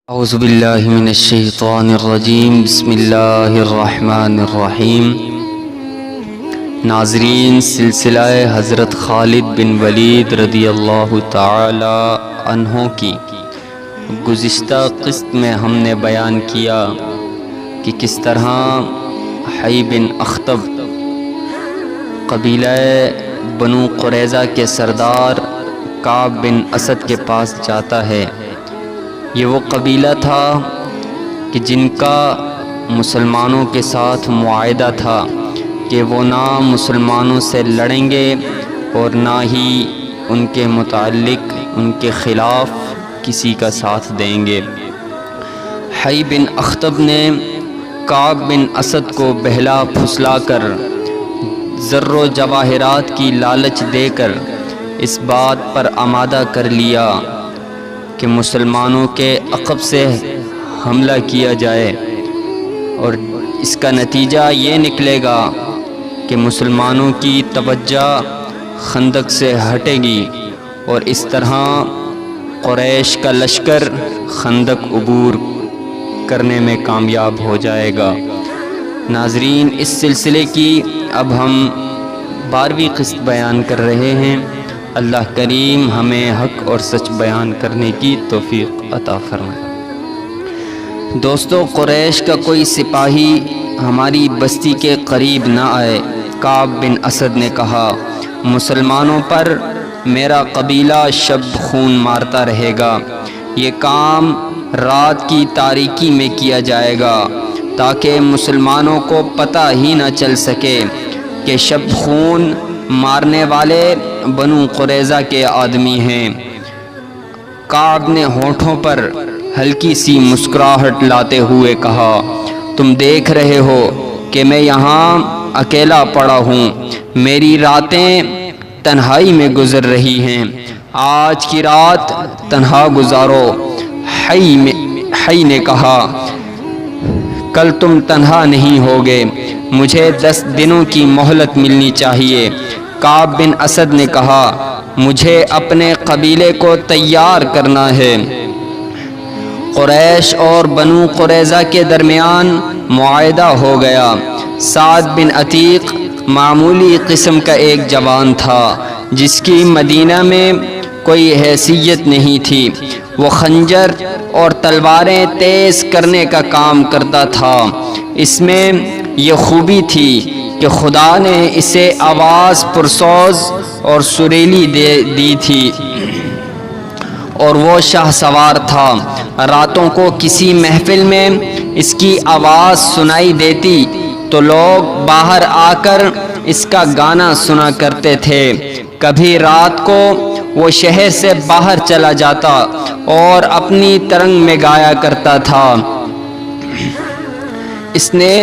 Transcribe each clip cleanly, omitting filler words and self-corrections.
اعوذ باللہ من الشیطان الرجیم بسم اللہ الرحمن الرحیم۔ ناظرین، سلسلہ حضرت خالد بن ولید رضی اللہ تعالی عنہ کی گزشتہ قسط میں ہم نے بیان کیا کہ کس طرح حی بن اخطب قبیلہ بنو قریظہ کے سردار کعب بن اسد کے پاس جاتا ہے۔ یہ وہ قبیلہ تھا کہ جن کا مسلمانوں کے ساتھ معاہدہ تھا کہ وہ نہ مسلمانوں سے لڑیں گے اور نہ ہی ان کے متعلق ان کے خلاف کسی کا ساتھ دیں گے۔ حی بن اخطب نے کعب بن اسد کو بہلا پھسلا کر زر و جواہرات کی لالچ دے کر اس بات پر آمادہ کر لیا کہ مسلمانوں کے عقب سے حملہ کیا جائے، اور اس کا نتیجہ یہ نکلے گا کہ مسلمانوں کی توجہ خندق سے ہٹے گی اور اس طرح قریش کا لشکر خندق عبور کرنے میں کامیاب ہو جائے گا۔ ناظرین، اس سلسلے کی اب ہم 12ویں قسط بیان کر رہے ہیں۔ اللہ کریم ہمیں حق اور سچ بیان کرنے کی توفیق عطا فرمائے۔ دوستو، قریش کا کوئی سپاہی ہماری بستی کے قریب نہ آئے۔ کعب بن اسد نے کہا، مسلمانوں پر میرا قبیلہ شب خون مارتا رہے گا۔ یہ کام رات کی تاریکی میں کیا جائے گا تاکہ مسلمانوں کو پتہ ہی نہ چل سکے کہ شب خون مارنے والے بنو قریظہ کے آدمی ہیں۔ کعب نے ہونٹوں پر ہلکی سی مسکراہٹ لاتے ہوئے کہا، تم دیکھ رہے ہو کہ میں یہاں اکیلا پڑا ہوں، میری راتیں تنہائی میں گزر رہی ہیں، آج کی رات تنہا گزارو۔ حی نے کہا، کل تم تنہا نہیں ہوگے، مجھے 10 دنوں کی مہلت ملنی چاہیے۔ کعب بن اسد نے کہا، مجھے اپنے قبیلے کو تیار کرنا ہے۔ قریش اور بنو قریظہ کے درمیان معاہدہ ہو گیا۔ سعد بن عتیق معمولی قسم کا ایک جوان تھا جس کی مدینہ میں کوئی حیثیت نہیں تھی۔ وہ خنجر اور تلواریں تیز کرنے کا کام کرتا تھا۔ اس میں یہ خوبی تھی کہ خدا نے اسے آواز پرسوز اور سریلی دی تھی، اور وہ شاہ سوار تھا۔ راتوں کو کسی محفل میں اس کی آواز سنائی دیتی تو لوگ باہر آ کر اس کا گانا سنا کرتے تھے۔ کبھی رات کو وہ شہر سے باہر چلا جاتا اور اپنی ترنگ میں گایا کرتا تھا۔ اس نے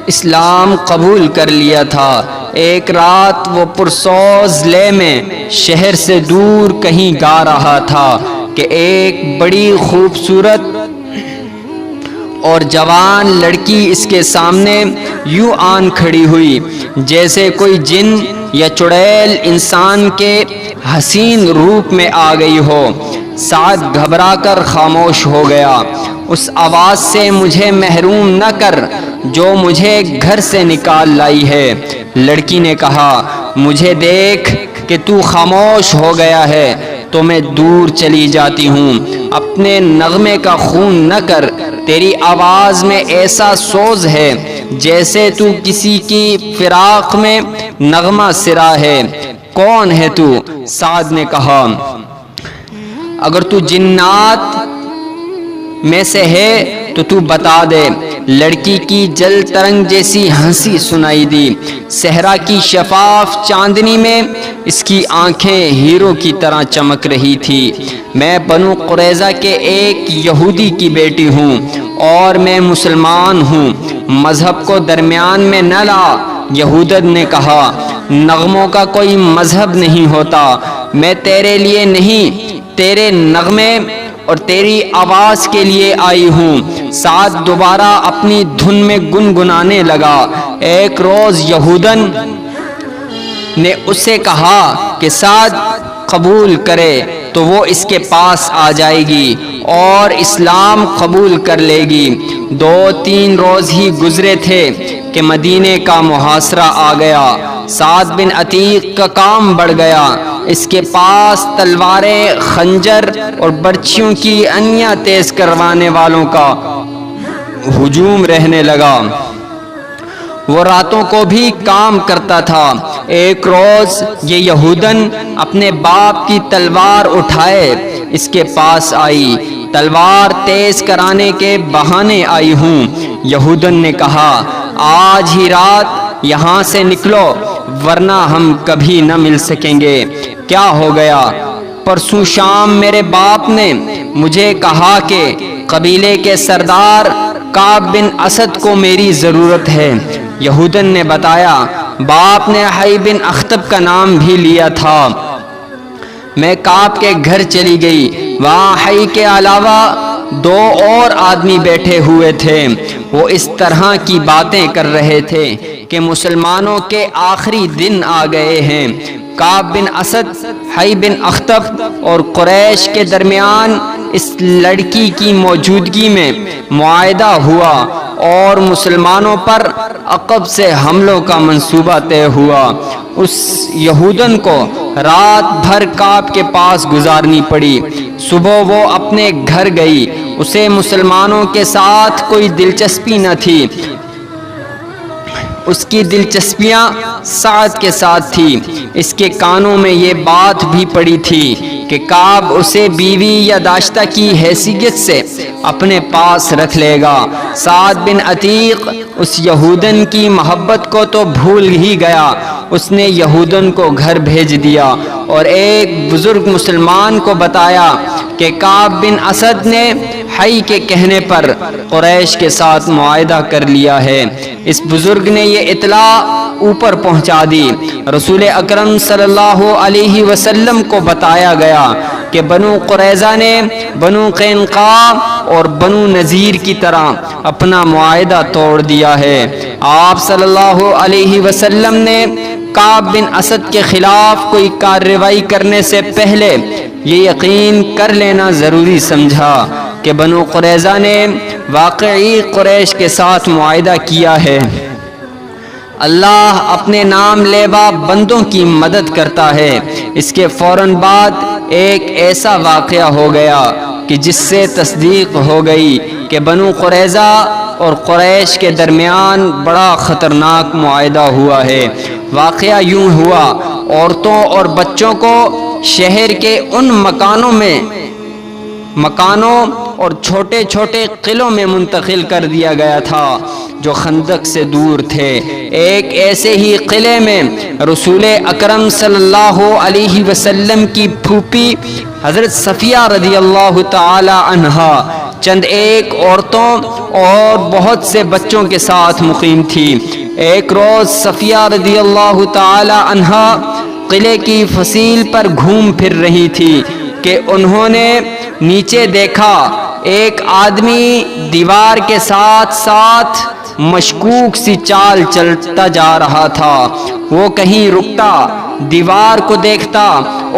اسلام قبول کر لیا تھا۔ ایک رات وہ پرسوز لے میں شہر سے دور کہیں گا رہا تھا کہ ایک بڑی خوبصورت اور جوان لڑکی اس کے سامنے یوں آن کھڑی ہوئی جیسے کوئی جن یا چڑیل انسان کے حسین روپ میں آ گئی ہو۔ سعد گھبرا کر خاموش ہو گیا۔ اس آواز سے مجھے محروم نہ کر جو مجھے گھر سے نکال لائی ہے۔ لڑکی نے کہا، مجھے دیکھ کہ تو خاموش ہو گیا ہے تو میں دور چلی جاتی ہوں۔ اپنے نغمے کا خون نہ کر، تیری آواز میں ایسا سوز ہے جیسے تو کسی کی فراق میں نغمہ سرا ہے۔ کون ہے تو؟ سعد نے کہا، اگر تو جنات میں سے ہے تو بتا دے۔ لڑکی کی جل ترنگ جیسی ہنسی سنائی دی۔ صحرا کی شفاف چاندنی میں اس کی آنکھیں ہیروں کی طرح چمک رہی تھی۔ میں بنو قریظہ کے ایک یہودی کی بیٹی ہوں اور میں مسلمان ہوں، مذہب کو درمیان میں نہ لا۔ یہودت نے کہا، نغموں کا کوئی مذہب نہیں ہوتا، میں تیرے لیے نہیں، تیرے نغمے اور تیری آواز کے لیے آئی ہوں۔ سعد دوبارہ اپنی دھن میں گنگنانے لگا۔ ایک روز یہودن نے اسے کہا کہ سعد قبول کرے تو وہ اس کے پاس آ جائے گی اور اسلام قبول کر لے گی۔ 2-3 روز ہی گزرے تھے کہ مدینے کا محاصرہ آ گیا۔ سعد بن عتیق کا کام بڑھ گیا۔ اس کے پاس تلواریں، خنجر اور برچھیوں کی انیاں تیز کروانے والوں کا ہجوم رہنے لگا۔ وہ راتوں کو بھی کام کرتا تھا۔ ایک روز یہ یہودن اپنے باپ کی تلوار اٹھائے اس کے پاس آئی۔ تلوار تیز کرانے کے بہانے آئی ہوں۔ یہودن نے کہا، آج ہی رات یہاں سے نکلو ورنہ ہم کبھی نہ مل سکیں گے۔ کیا ہو گیا؟ پرسوں شام میرے باپ نے مجھے کہا کہ قبیلے کے سردار کعب بن اسد کو میری ضرورت ہے۔ یہودن نے بتایا، باپ نے حی بن اخطب کا نام بھی لیا تھا۔ میں کعب کے گھر چلی گئی۔ وہاں حی کے علاوہ 2 اور آدمی بیٹھے ہوئے تھے۔ وہ اس طرح کی باتیں کر رہے تھے کہ مسلمانوں کے آخری دن آ گئے ہیں۔ کعب بن اسد، حی بن اخطب اور قریش کے درمیان اس لڑکی کی موجودگی میں معاہدہ ہوا اور مسلمانوں پر عقب سے حملوں کا منصوبہ طے ہوا۔ اس یہودن کو رات بھر کعب کے پاس گزارنی پڑی۔ صبح وہ اپنے گھر گئی۔ اسے مسلمانوں کے ساتھ کوئی دلچسپی نہ تھی۔ اس کی دلچسپیاں سعد کے ساتھ تھی۔ اس کے کانوں میں یہ بات بھی پڑی تھی کہ کعب اسے بیوی یا داشتہ کی حیثیت سے اپنے پاس رکھ لے گا۔ سعد بن عتیق اس یہودن کی محبت کو تو بھول ہی گیا۔ اس نے یہودن کو گھر بھیج دیا اور ایک بزرگ مسلمان کو بتایا کہ کعب بن اسد نے حی کے کہنے پر قریش کے ساتھ معاہدہ کر لیا ہے۔ اس بزرگ نے یہ اطلاع اوپر پہنچا دی۔ رسول اکرم صلی اللہ علیہ وسلم کو بتایا گیا کہ بنو قریظہ نے بنو قینقاع اور بنو نذیر کی طرح اپنا معاہدہ توڑ دیا ہے۔ آپ صلی اللہ علیہ وسلم نے کعب بن اسد کے خلاف کوئی کارروائی کرنے سے پہلے یہ یقین کر لینا ضروری سمجھا کہ بنو قریظہ نے واقعی قریش کے ساتھ معاہدہ کیا ہے۔ اللہ اپنے نام لیوا بندوں کی مدد کرتا ہے۔ اس کے فوراً بعد ایک ایسا واقعہ ہو گیا کہ جس سے تصدیق ہو گئی کہ بنو قریظہ اور قریش کے درمیان بڑا خطرناک معاہدہ ہوا ہے۔ واقعہ یوں ہوا، عورتوں اور بچوں کو شہر کے ان مکانوں اور چھوٹے چھوٹے قلعوں میں منتقل کر دیا گیا تھا جو خندق سے دور تھے۔ ایک ایسے ہی قلعے میں رسول اکرم صلی اللہ علیہ وسلم کی پھوپھی حضرت صفیہ رضی اللہ تعالی عنہا چند ایک عورتوں اور بہت سے بچوں کے ساتھ مقیم تھی۔ ایک روز صفیہ رضی اللہ تعالی عنہا قلعے کی فصیل پر گھوم پھر رہی تھی کہ انہوں نے نیچے دیکھا ایک آدمی دیوار کے ساتھ ساتھ مشکوک سی چال چلتا جا رہا تھا۔ وہ کہیں رکتا، دیوار کو دیکھتا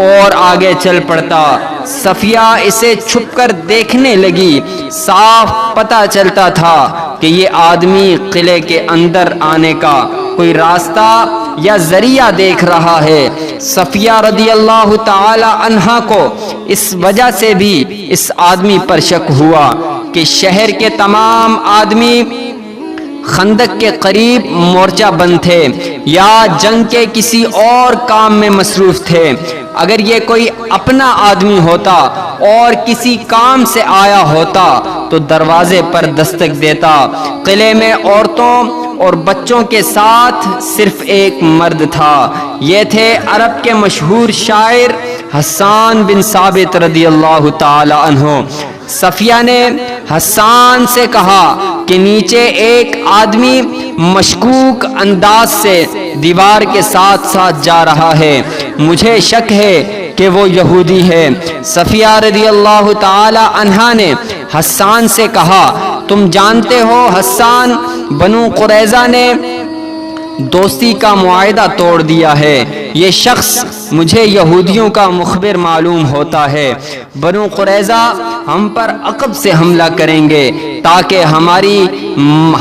اور آگے چل پڑتا۔ صفیہ اسے چھپ کر دیکھنے لگی۔ صاف پتہ چلتا تھا کہ یہ آدمی قلعے کے اندر آنے کا کوئی راستہ یا ذریعہ دیکھ رہا ہے۔ صفیہ رضی اللہ تعالی عنہا کو اس وجہ سے بھی اس آدمی پر شک ہوا کہ شہر کے تمام آدمی خندق کے قریب مورچہ بند تھے یا جنگ کے کسی اور کام میں مصروف تھے۔ اگر یہ کوئی اپنا آدمی ہوتا اور کسی کام سے آیا ہوتا تو دروازے پر دستک دیتا۔ قلعے میں عورتوں اور بچوں کے ساتھ صرف ایک مرد تھا۔ یہ تھے عرب کے مشہور شاعر حسان بن ثابت رضی اللہ تعالی عنہ۔ صفیہ نے حسان سے کہا کہ نیچے ایک آدمی مشکوک انداز سے دیوار کے ساتھ ساتھ جا رہا ہے، مجھے شک ہے کہ وہ یہودی ہے۔ صفیہ رضی اللہ تعالی عنہا نے حسان سے کہا، تم جانتے ہو حسان، بنو قریظہ نے دوستی کا معاہدہ توڑ دیا ہے۔ یہ شخص مجھے یہودیوں کا مخبر معلوم ہوتا ہے۔ بنو قریظہ ہم پر عقب سے حملہ کریں گے تاکہ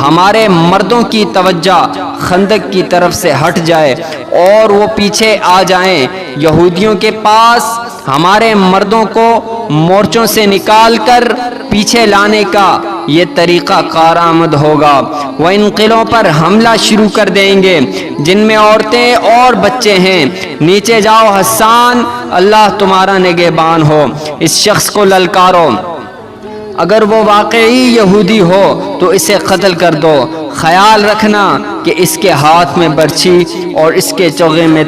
ہمارے مردوں کی توجہ خندق کی طرف سے ہٹ جائے اور وہ پیچھے آ جائیں۔ یہودیوں کے پاس ہمارے مردوں کو مورچوں سے نکال کر پیچھے لانے کا یہ طریقہ کارآمد ہوگا۔ وہ ان قلعوں پر حملہ شروع کر دیں گے جن میں عورتیں اور بچے ہیں۔ نیچے جاؤ حسان، اللہ تمہارا نگہبان ہو۔ اس شخص کو للکارو، اگر وہ واقعی یہودی ہو تو اسے قتل کر دو۔ خیال رکھنا کہ اس کے ہاتھ میں برچھی اور اس کے چوغے میں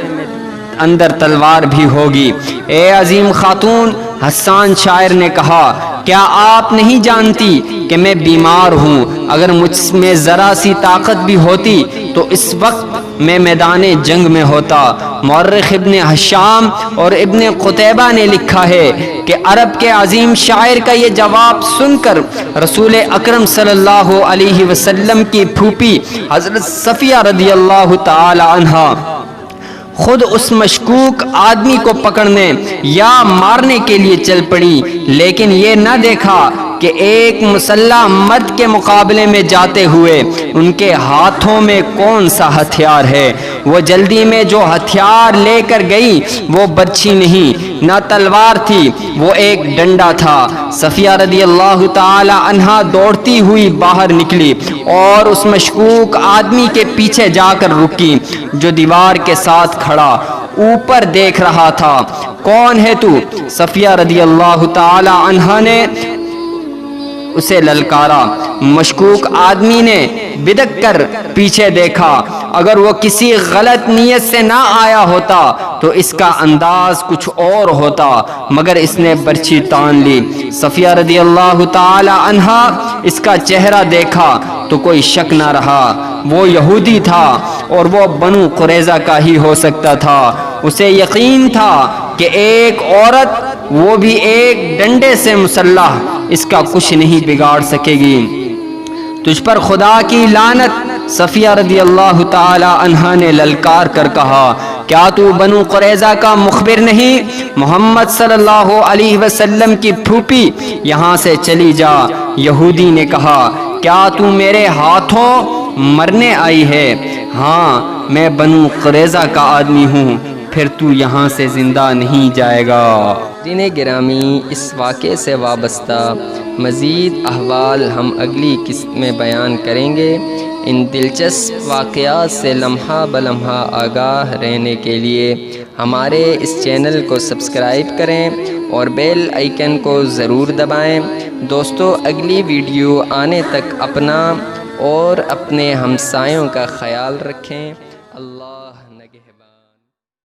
اندر تلوار بھی ہوگی۔ اے عظیم خاتون، حسان شاعر نے کہا، کیا آپ نہیں جانتی کہ میں بیمار ہوں؟ اگر مجھ میں ذرا سی طاقت بھی ہوتی تو اس وقت میں میدان جنگ میں ہوتا۔ مورخ ابن ہشام اور ابن قتیبہ نے لکھا ہے کہ عرب کے عظیم شاعر کا یہ جواب سن کر رسول اکرم صلی اللہ علیہ وسلم کی پھوپھی حضرت صفیہ رضی اللہ تعالی عنہا خود اس مشکوک آدمی کو پکڑنے یا مارنے کے لیے چل پڑی، لیکن یہ نہ دیکھا کہ ایک مسلح مرد کے مقابلے میں جاتے ہوئے ان کے ہاتھوں میں کون سا ہتھیار ہے۔ وہ جلدی میں جو ہتھیار لے کر گئی وہ برچھی نہیں، نہ تلوار تھی، وہ ایک ڈنڈا تھا۔ صفیہ رضی اللہ تعالی عنہا دوڑتی ہوئی باہر نکلی اور اس مشکوک آدمی کے پیچھے جا کر رکی جو دیوار کے ساتھ کھڑا اوپر دیکھ رہا تھا۔ کون ہے تو؟ صفیہ رضی اللہ تعالی عنہا نے اسے للکارا۔ مشکوک آدمی نے بدک کر پیچھے دیکھا۔ اگر وہ کسی غلط نیت سے نہ آیا ہوتا تو اس کا انداز کچھ اور ہوتا، مگر اس نے برچھی تان لی۔ صفیہ رضی اللہ تعالی عنہا اس کا چہرہ دیکھا تو کوئی شک نہ رہا، وہ یہودی تھا اور وہ بنو قریظہ کا ہی ہو سکتا تھا۔ اسے یقین تھا کہ ایک عورت، وہ بھی ایک ڈنڈے سے مسلح، اس کا کچھ نہیں بگاڑ سکے گی۔ تجھ پر خدا کی لعنت، صفیہ رضی اللہ تعالی عنہا نے للکار کر کہا، کیا تو بنو قریظہ کا مخبر نہیں؟ محمد صلی اللہ علیہ وسلم کی پھوپھی، یہاں سے چلی جا۔ یہودی نے کہا، کیا تو میرے ہاتھوں مرنے آئی ہے؟ ہاں، میں بنو قریظہ کا آدمی ہوں، پھر تو یہاں سے زندہ نہیں جائے گا۔ ناظرین گرامی، اس واقعے سے وابستہ مزید احوال ہم اگلی قسط میں بیان کریں گے۔ ان دلچسپ واقعات سے لمحہ بلمحہ آگاہ رہنے کے لیے ہمارے اس چینل کو سبسکرائب کریں اور بیل آئیکن کو ضرور دبائیں۔ دوستو، اگلی ویڈیو آنے تک اپنا اور اپنے ہمسایوں کا خیال رکھیں۔ اللہ نگہبان۔